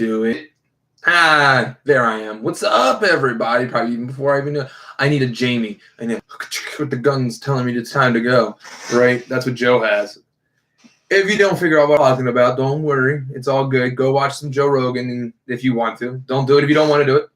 do it. There I am. What's up, everybody? Probably even before I even know. I need a Jamie. And then with the guns telling me it's time to go. Right? That's what Joe has. If you don't figure out what I'm talking about, don't worry. It's all good. Go watch some Joe Rogan if you want to. Don't do it if you don't want to do it.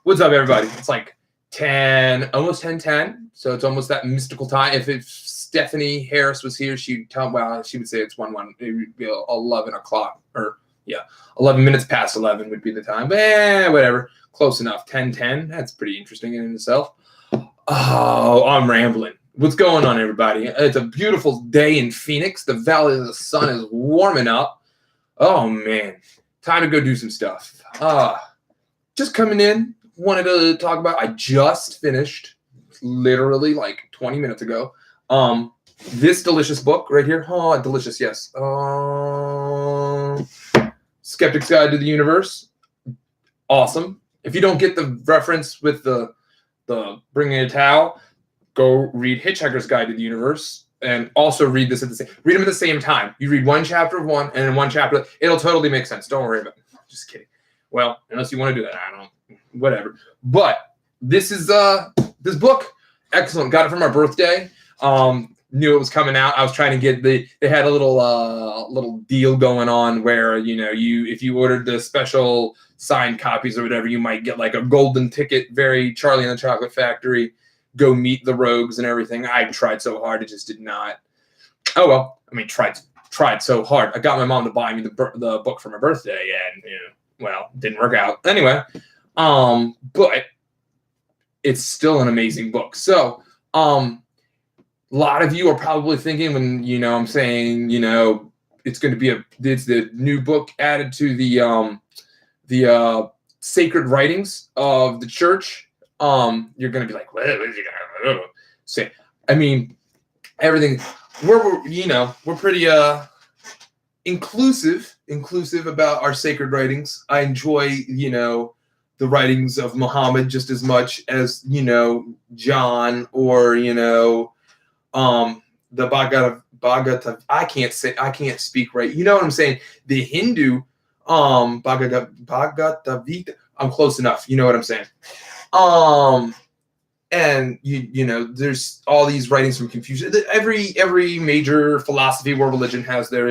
What's up, everybody? It's like 10, almost 10:10. So it's almost that mystical time. If Stephanie Harris was here, she'd tell, well, she would say it's 1:1. It would be 11 o'clock. Or, yeah, 11 minutes past 11 would be the time. But whatever. Close enough. 10:10. That's pretty interesting in itself. Oh, I'm rambling. What's going on, everybody? It's a beautiful day in Phoenix. The Valley of the Sun is warming up. Oh, man. Time to go do some stuff. Just coming in. Wanted to talk about, I just finished, literally like 20 minutes ago, this delicious book right here. Oh, delicious, yes. Skeptics Guide to the Universe. Awesome. If you don't get the reference with the bringing a towel, go read Hitchhiker's Guide to the Universe, and also read this read them at the same time. You read one chapter of one, and then one chapter. It'll totally make sense. Don't worry about it. Just kidding. Well, unless you want to do that, I don't know. Whatever. But this is this book. Excellent. Got it for my birthday. Knew it was coming out. I was trying to get they had a little deal going on where, you know, if you ordered the special signed copies or whatever, you might get like a golden ticket, very Charlie and the Chocolate Factory, go meet the rogues and everything. I tried so hard, it just did not. Oh well. I mean, tried so hard. I got my mom to buy me the book for my birthday, and well, didn't work out. Anyway, but it's still an amazing book. So, a lot of you are probably thinking when, I'm saying, it's going to be it's the new book added to the sacred writings of the church. You're going to be like, what is he going to say? I mean, everything, we're pretty, inclusive about our sacred writings. I enjoy, the writings of Muhammad just as much as, John or, the Bhagavad. I can't speak right. You know what I'm saying? The Hindu, Bhagavad Gita. I'm close enough. You know what I'm saying? And there's all these writings from Confucius. Every major philosophy or religion has their,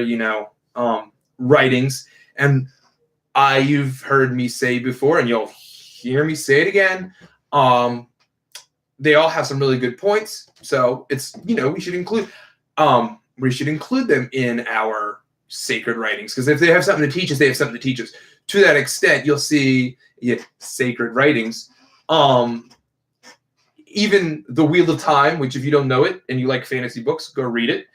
writings. And you've heard me say before, and you'll hear me say it again. They all have some really good points. So it's, we should include them in our sacred writings, because if they have something to teach us, they have something to teach us. To that extent, you'll see sacred writings. Even The Wheel of Time, which if you don't know it and you like fantasy books, go read it.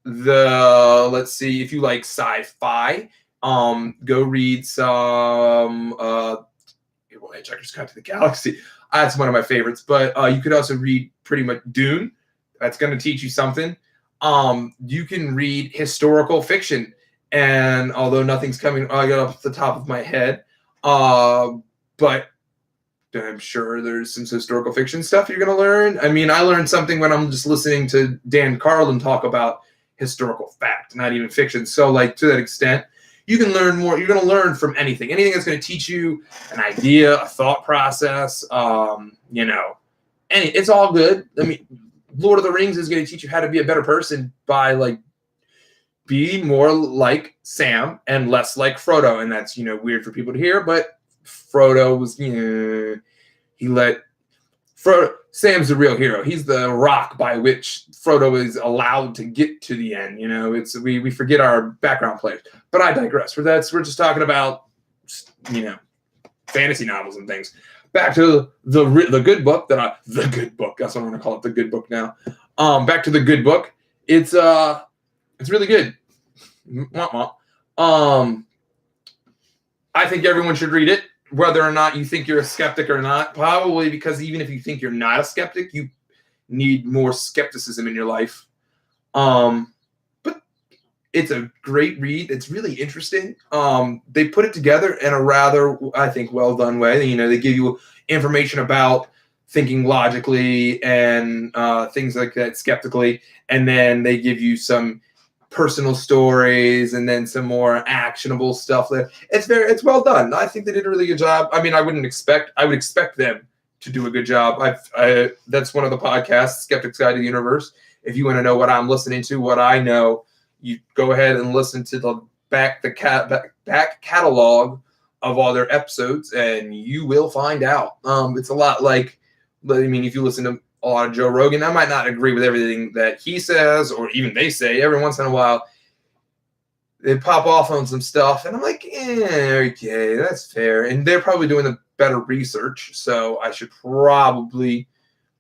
Let's see, if you like sci-fi, go read some Hitchhiker's Guide to the Galaxy. That's one of my favorites. But you could also read pretty much Dune. That's going to teach you something. You can read historical fiction, and although nothing's coming off the top of my head, but I'm sure there's some historical fiction stuff you're going to learn. I mean, I learned something when I'm just listening to Dan Carlin talk about historical fact, not even fiction. So, like, to that extent, you can learn more. You're going to learn from anything that's going to teach you an idea, a thought process. It's all good. I mean, Lord of the Rings is going to teach you how to be a better person by be more like Sam and less like Frodo. And that's, weird for people to hear, but Frodo was, Sam's the real hero. He's the rock by which Frodo is allowed to get to the end. We forget our background players. But I digress. We're just talking about, fantasy novels and things. Back to the good book the good book. That's what I'm going to call it. The good book now. Back to the good book. It's really good. I think everyone should read it, whether or not you think you're a skeptic or not. Probably because even if you think you're not a skeptic, you need more skepticism in your life. But it's a great read. It's really interesting. They put it together in a rather, I think, well done way. They give you information about thinking logically and things like that, skeptically, and then they give you some personal stories and then some more actionable stuff. It's well done. I think they did a really good job. I mean, I would expect them to do a good job. That's one of the podcasts, Skeptics Guide to the Universe. If you want to know what I'm listening to, what I know, you go ahead and listen to the back catalog of all their episodes, and you will find out. It's a lot like, I mean, if you listen to a lot of Joe Rogan, I might not agree with everything that he says or even they say. Every once in a while, they pop off on some stuff, and I'm like, okay, that's fair. And they're probably doing the better research, so I should probably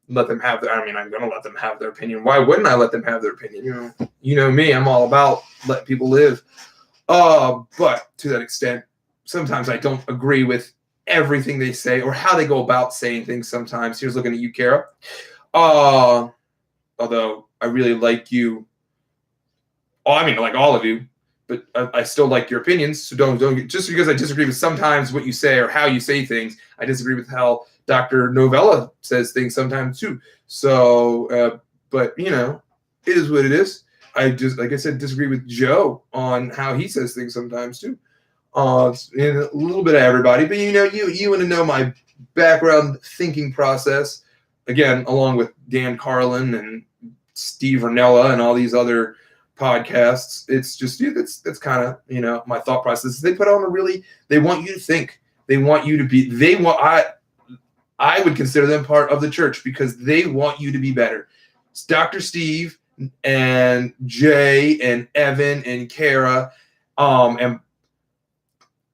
let them have their. I mean, I'm going to let them have their opinion. Why wouldn't I let them have their opinion? You know me. I'm all about letting people live. But to that extent, sometimes I don't agree with everything they say or how they go about saying things sometimes. Here's looking at you, Kara. Although I really like you. Oh, I mean, I like all of you, but I still like your opinions. So don't just because I disagree with sometimes what you say or how you say things, I disagree with how Dr. Novella says things sometimes too. So, but you know, it is what it is. I just, like I said, disagree with Joe on how he says things sometimes too. And a little bit of everybody, but you know, you want to know my background thinking process again, along with Dan Carlin and Steve Ranella and all these other podcasts. It's just that's kind of, you know, my thought process. They put on they want you to think. They want you to be. I would consider them part of the church because they want you to be better. It's Dr. Steve and Jay and Evan and Kara, and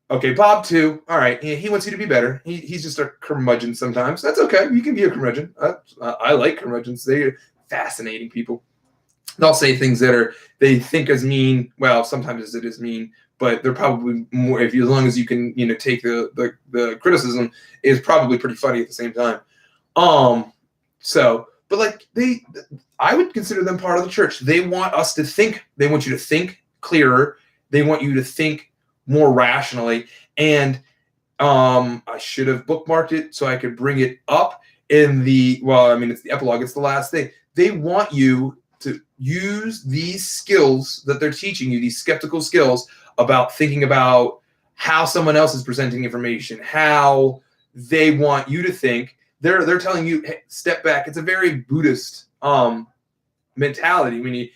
okay, Bob too. All right, he wants you to be better. He's just a curmudgeon sometimes. That's okay. You can be a curmudgeon. I like curmudgeons. They're fascinating people. They'll say things that they think is mean. Well, sometimes it is mean, but they're probably more. As long as you can, you know, take the criticism, is probably pretty funny at the same time. So, but like I would consider them part of the church. They want us to think. They want you to think clearer. They want you to think more rationally. And I should have bookmarked it so I could bring it up in it's the epilogue. It's the last thing. They want you to use these skills that they're teaching you, these skeptical skills about thinking about how someone else is presenting information, how they want you to think. They're telling you, hey, step back. It's a very Buddhist mentality. I mean,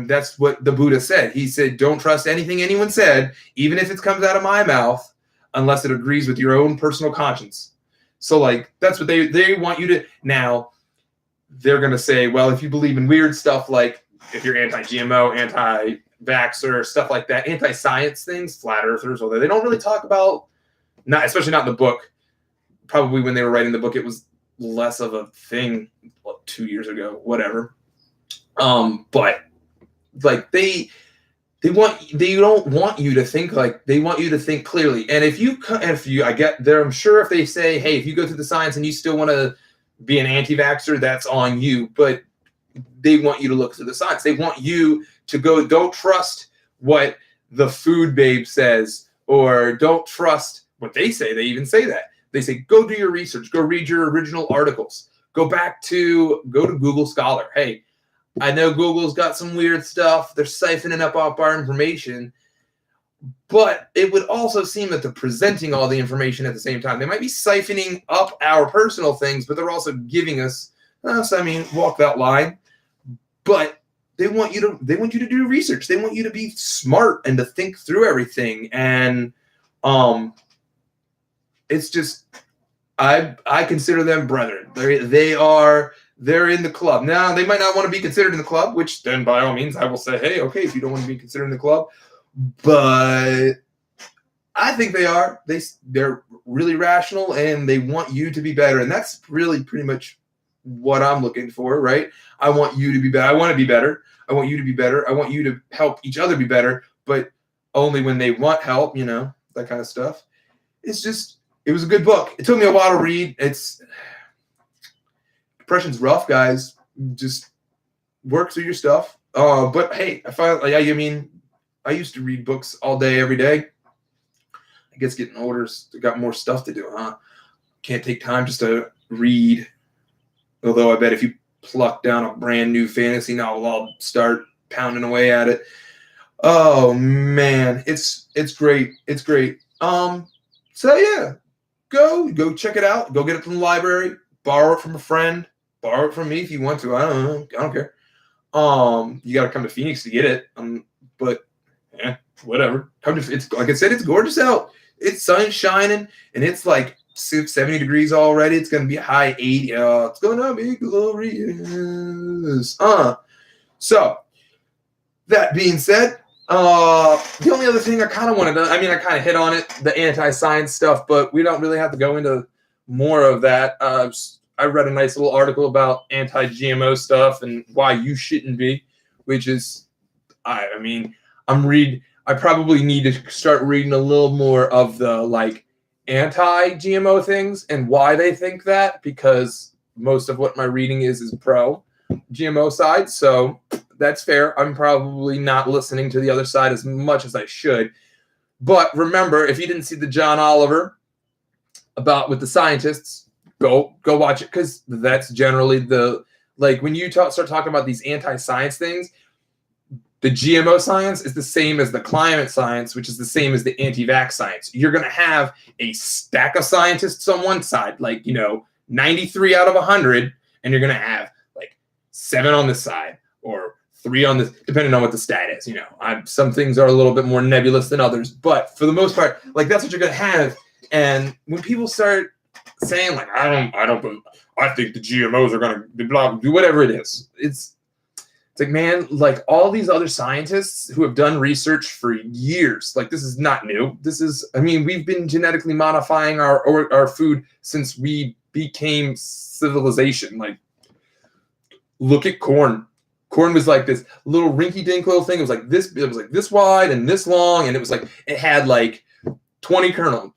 that's what the Buddha said. He said, don't trust anything anyone said, even if it comes out of my mouth, unless it agrees with your own personal conscience. So, like, that's what they want you to. Now, they're going to say, well, if you believe in weird stuff, like if you're anti-GMO, anti-vaxxer, stuff like that, anti-science things, flat earthers, although they don't really talk about, especially not in the book. Probably when they were writing the book, it was less of a thing 2 years ago, whatever. But like they don't want you to think like they want you to think clearly. And I get there, I'm sure if they say, hey, if you go through the science and you still want to be an anti-vaxxer, that's on you. But they want you to look through the science. They want you to go, don't trust what the food babe says, or don't trust what they say. They even say that. They say, go do your research, go read your original articles, go to Google Scholar. Hey, I know Google's got some weird stuff. They're siphoning up our information. But it would also seem that they're presenting all the information at the same time. They might be siphoning up our personal things, but they're also giving us, walk that line. But they want you to do research. They want you to be smart and to think through everything. And it's just, I consider them brethren. They're in the club. Now, they might not want to be considered in the club, which then by all means I will say, hey, okay, if you don't want to be considered in the club. But I think they are. They're really rational and they want you to be better. And that's really pretty much what I'm looking for, right? I want you to be better. I want to be better. I want you to be better. I want you to help each other be better, but only when they want help, that kind of stuff. It was a good book. It took me a while to read. Depression's rough, guys. Just work through your stuff. But hey, I used to read books all day, every day. I guess getting older, got more stuff to do, huh? Can't take time just to read. Although I bet if you pluck down a brand new fantasy novel, I'll start pounding away at it. Oh man, it's great. It's great. So yeah, go check it out. Go get it from the library. Borrow it from a friend. Borrow it from me if you want to. I don't know. I don't care. You got to come to Phoenix to get it. But yeah, whatever. Come to it's like I said, it's gorgeous out. It's sun shining and it's like 70 degrees already. It's gonna be a high 80. It's gonna be glorious. So that being said, the only other thing I kind of wanted to, I mean, I kind of hit on it, the anti-science stuff, but we don't really have to go into more of that. I read a nice little article about anti-GMO stuff and why you shouldn't be, which is, I mean, I probably need to start reading a little more of the like anti-GMO things and why they think that, because most of what my reading is pro GMO side. So that's fair. I'm probably not listening to the other side as much as I should. But remember, if you didn't see the John Oliver about with the scientists, go watch it, because that's generally the, like, when you start talking about these anti-science things, the GMO science is the same as the climate science, which is the same as the anti-vax science. You're going to have a stack of scientists on one side, like, 93 out of 100, and you're going to have like 7 on this side or 3 on this, depending on what the stat is. Some things are a little bit more nebulous than others, but for the most part, like, that's what you're going to have. And when people start saying like, I think the GMOs are going to do whatever it is, it's like, man, like, all these other scientists who have done research for years, like, this is not new. We've been genetically modifying our food since we became civilization. Like, look at corn. Corn was like this little rinky-dink little thing. It was like this wide and this long, and it had like 20 kernels.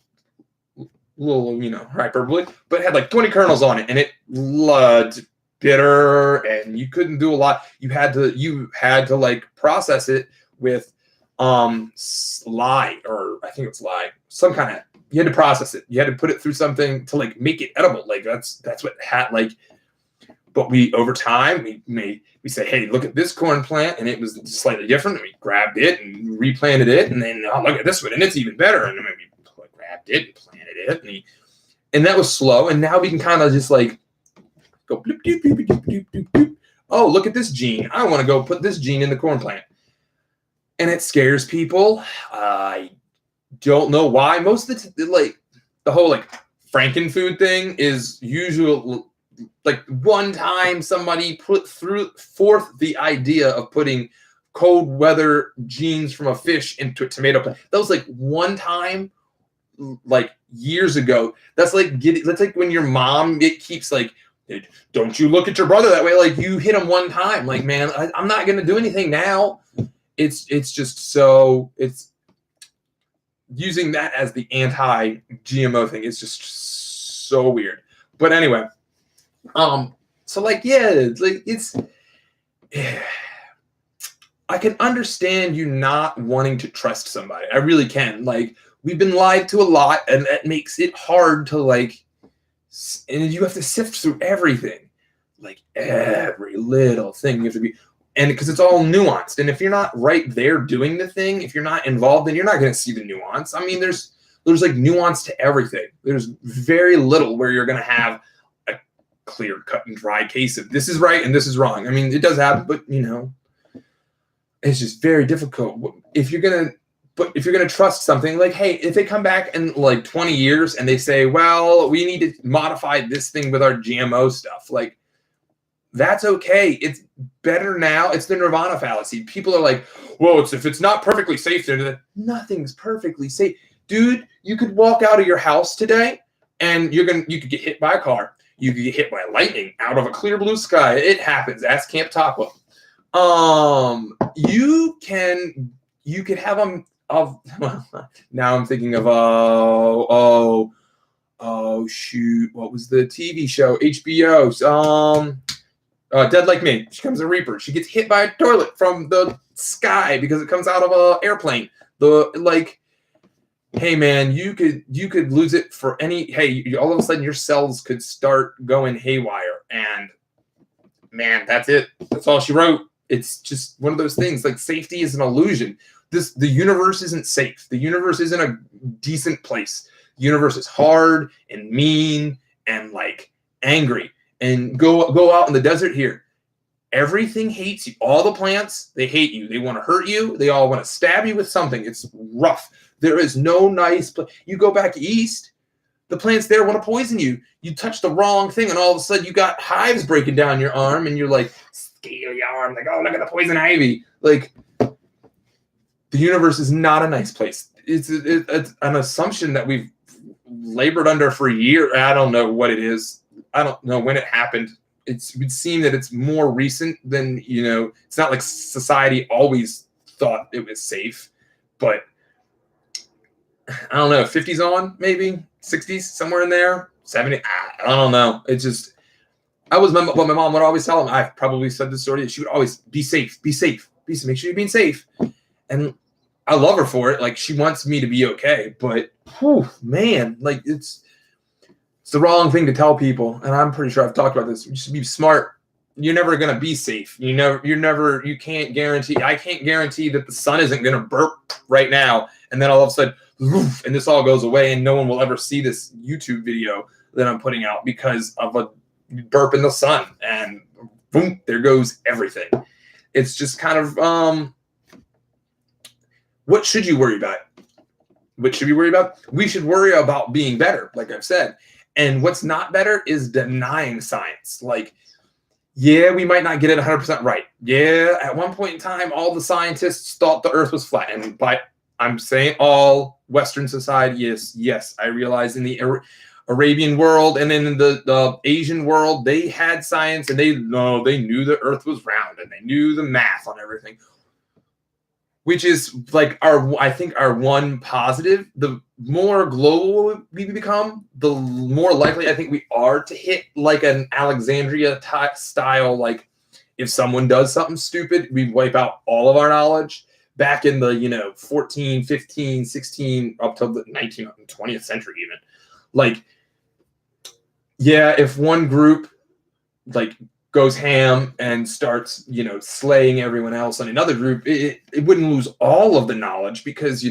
Little, hyperbole, but it had like 20 kernels on it, and it loved bitter, and you couldn't do a lot. You had to like process it with lye, or I think it's lye, some kind of, you had to process it. You had to put it through something to like make it edible. Like that's what had like, but over time we say, hey, look at this corn plant, and it was slightly different, and we grabbed it and replanted it, and then look at this one, and it's even better, and then we grabbed it and planted it, and that was slow, and now we can kind of just like go bloop, bloop, bloop, bloop, bloop, bloop, bloop. Oh, look at this gene. I want to go put this gene in the corn plant. And it scares people. I don't know why. Most of the whole like Frankenfood thing is usual. Like, one time somebody put forth the idea of putting cold weather genes from a fish into a tomato plant. That was like one time, like years ago. That's like when your mom keeps like, don't you look at your brother that way. Like, you hit him one time. Like, man, I'm not going to do anything now. It's just so, it's using that as the anti-GMO thing. It's just so weird. But anyway, so like, yeah, like I can understand you not wanting to trust somebody. I really can. Like, we've been lied to a lot, and that makes it hard to like, and you have to sift through everything, like every little thing you have to be, and because it's all nuanced. And if you're not right there doing the thing, if you're not involved, then you're not going to see the nuance. I mean, there's like nuance to everything. There's very little where you're going to have a clear cut and dry case of this is right and this is wrong. I mean, it does happen, but it's just very difficult. If you're going to trust something, like, hey, if they come back in like 20 years and they say, well, we need to modify this thing with our GMO stuff, like, that's okay. It's better now. It's the Nirvana fallacy. People are like, well, if it's not perfectly safe, then nothing's perfectly safe. Dude, you could walk out of your house today and you could get hit by a car. You could get hit by lightning out of a clear blue sky. It happens. Ask Camp Taco. You could have them now I'm thinking of shoot, what was the TV show? HBO. Dead Like Me. She becomes a reaper. She gets hit by a toilet from the sky because it comes out of an airplane. Hey man, you could lose it for any. Hey, all of a sudden your cells could start going haywire, and man, that's it. That's all she wrote. It's just one of those things. Like, safety is an illusion. The universe isn't safe. The universe isn't a decent place. The universe is hard and mean and like angry. And go out in the desert here. Everything hates you. All the plants, they hate you. They want to hurt you. They all want to stab you with something. It's rough. There is no nice place. You go back east, the plants there want to poison you. You touch the wrong thing, and all of a sudden you got hives breaking down your arm, and you're like, scaly arm. Like, oh, look at the poison ivy. Like, the universe is not a nice place. It's an assumption that we've labored under for a year. I don't know what it is. I don't know when it happened. It would seem that it's more recent than, it's not like society always thought it was safe, but I don't know, 50s on, maybe 60s, somewhere in there, 70. I don't know. It's just, what my mom would always tell him. I've probably said this already. She would always be safe, be safe, be safe. Make sure you're being safe. And I love her for it. Like, she wants me to be okay, but man, like it's the wrong thing to tell people. And I'm pretty sure I've talked about this. You should be smart. You're never going to be safe. You can't guarantee. I can't guarantee that the sun isn't going to burp right now. And then all of a sudden, and this all goes away and no one will ever see this YouTube video that I'm putting out because of a burp in the sun. And boom, there goes everything. It's just kind of, what should you worry about? What should we worry about? We should worry about being better, like I've said. And what's not better is denying science. Like, yeah, we might not get it 100% right. Yeah, at one point in time, all the scientists thought the earth was flat. And I'm saying all Western society, yes, I realize in the Arabian world and in the Asian world, they had science and they knew the earth was round and they knew the math on everything. Which is like I think our one positive. The more global we become, the more likely I think we are to hit like an Alexandria style. Like, if someone does something stupid, we wipe out all of our knowledge. Back in the 14, 15, 16, up to the 19th and 20th century even. Like, yeah, if one group like goes ham and starts, slaying everyone else on another group, it wouldn't lose all of the knowledge because,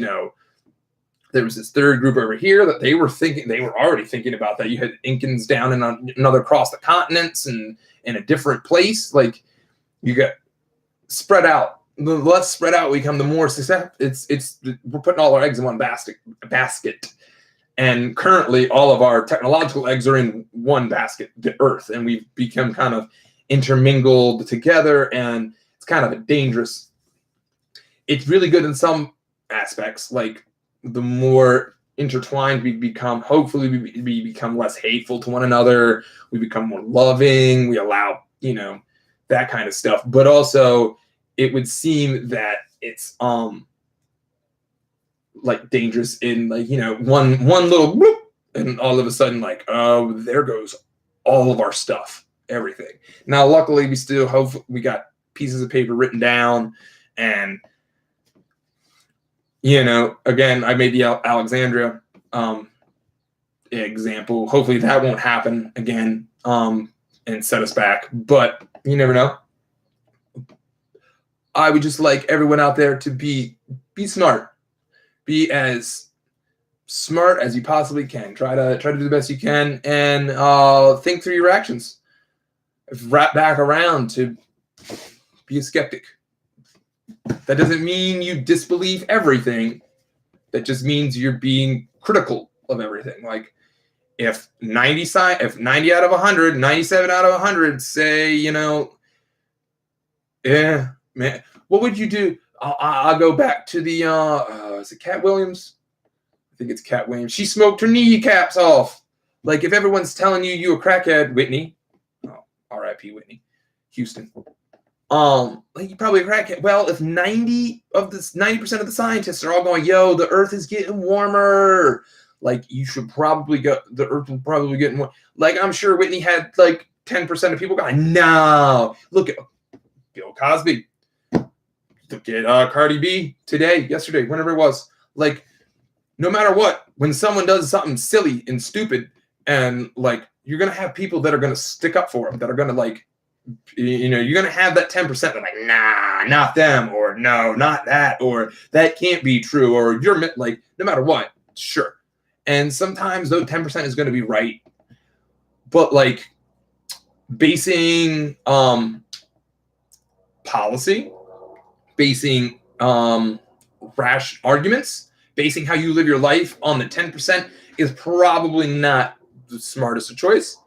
there was this third group over here that they were already thinking about that. You had Incans down in another across the continents and in a different place. Like, you got spread out. The less spread out we become, the more success. We're putting all our eggs in one basket. And currently all of our technological eggs are in one basket, the earth. And we've become kind of intermingled together, and it's kind of a dangerous. It's really good in some aspects, like the more intertwined we become, hopefully we become less hateful to one another, we become more loving, we allow that kind of stuff. But also it would seem that it's like dangerous in like one little bloop, and all of a sudden like, oh, there goes all of our stuff. Everything. Now, luckily, we got pieces of paper written down, and again, I made the Alexandria example. Hopefully, that won't happen again and set us back. But you never know. I would just like everyone out there to be smart, be as smart as you possibly can. Try to do the best you can, and think through your actions. Wrap back around to be a skeptic. That doesn't mean you disbelieve everything. That just means you're being critical of everything. Like, if 90 out of 100, 97 out of 100 say, yeah, man, what would you do? I'll go back to the is it Cat Williams? I think it's Cat Williams. She smoked her kneecaps off. Like, if everyone's telling you a crackhead, Whitney. R.I.P. Whitney Houston. Like, you probably a crackhead. Well, if 90% of the scientists are all going, yo, the earth is getting warmer, like, you should probably go, the earth will probably get more. Like, I'm sure Whitney had like 10% of people going, no. Look at Bill Cosby. Look at Cardi B yesterday, whenever it was. Like, no matter what, when someone does something silly and stupid, and like, you're going to have people that are going to stick up for them, that are going to like You're going to have that 10% that like, nah, not them, or no, not that, or that can't be true, or you're like, no matter what, sure. And sometimes though 10% is going to be right. But like basing policy, basing rash arguments, basing how you live your life on the 10% is probably not the smartest of choice.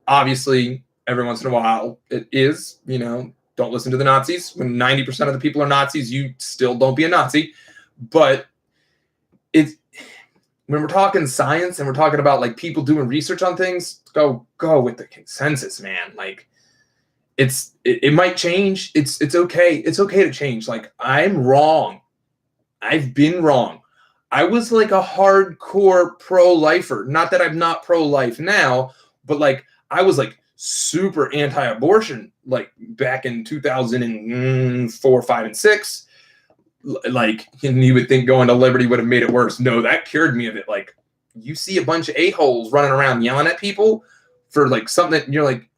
Obviously, every once in a while it is, don't listen to the Nazis. When 90% of the people are Nazis, you still don't be a Nazi. But it's, when we're talking science and we're talking about like people doing research on things, go with the consensus, man. Like it might change. It's okay. It's okay to change. Like I'm wrong. I've been wrong. I was like a hardcore pro-lifer. Not that I'm not pro-life now, but like I was like super anti-abortion like back in 2004, 5, and 6. Like, and you would think going to Liberty would have made it worse. No, that cured me of it. Like, you see a bunch of a-holes running around yelling at people for like something that you're like,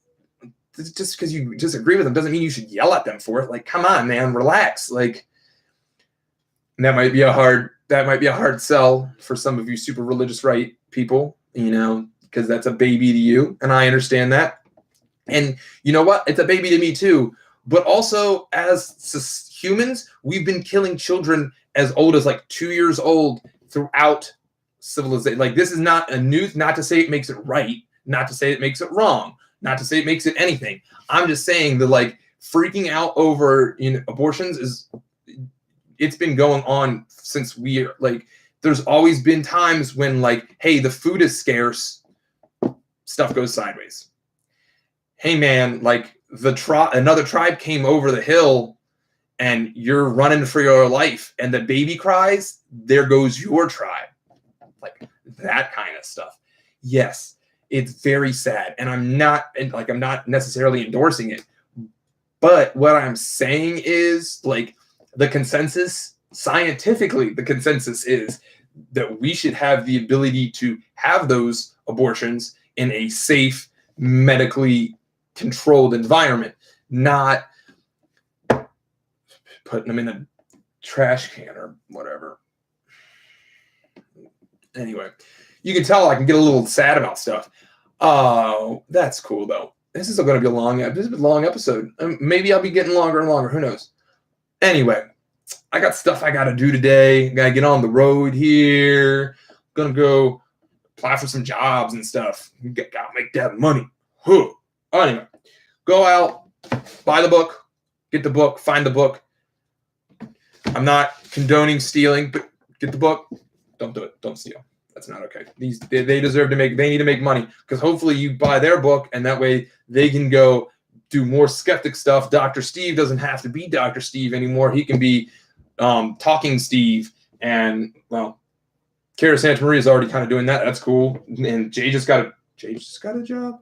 just because you disagree with them doesn't mean you should yell at them for it. Like, come on, man, relax. Like, that might be a hard sell for some of you super religious right people, because that's a baby to you, and I understand that. And you know what? It's a baby to me too. But also, as humans, we've been killing children as old as like 2 years old throughout civilization. Like, this is not a new, not to say it makes it right, not to say it makes it wrong, not to say it makes it anything. I'm just saying that like freaking out over abortions it's been going on since there's always been times when like, hey, the food is scarce, stuff goes sideways. Hey man, like another tribe came over the hill and you're running for your life and the baby cries, there goes your tribe. Like that kind of stuff. Yes, it's very sad. And I'm not necessarily endorsing it. But what I'm saying is like the consensus, scientifically, the consensus is that we should have the ability to have those abortions in a safe, medically controlled environment, not putting them in a trash can or whatever. Anyway, you can tell I can get a little sad about stuff. Oh, that's cool though. This is going to be a long episode. Maybe I'll be getting longer and longer. Who knows? Anyway, I got stuff I got to do today. Got to get on the road here. Going to go apply for some jobs and stuff. Got to make that money. Anyway, go out, buy the book, get the book, find the book. I'm not condoning stealing, but get the book. Don't do it. Don't steal. That's not okay. They deserve to they need to make money because hopefully you buy their book and that way they can go do more skeptic stuff. Dr. Steve doesn't have to be Dr. Steve anymore. He can be Talking Steve. And well, Kara Santa Maria is already kind of doing that. That's cool. And Jay just got a job.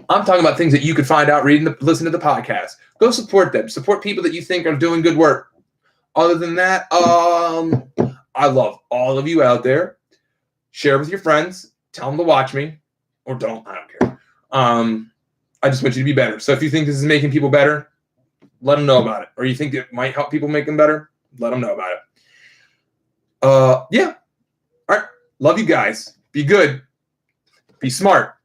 I'm talking about things that you could find out listen to the podcast. Go support them. Support people that you think are doing good work. Other than that, I love all of you out there. Share with your friends. Tell them to watch me. Or don't. I don't care. I just want you to be better. So if you think this is making people better, let them know about it. Or you think it might help people make them better, let them know about it. Yeah. All right. Love you guys. Be good. Be smart.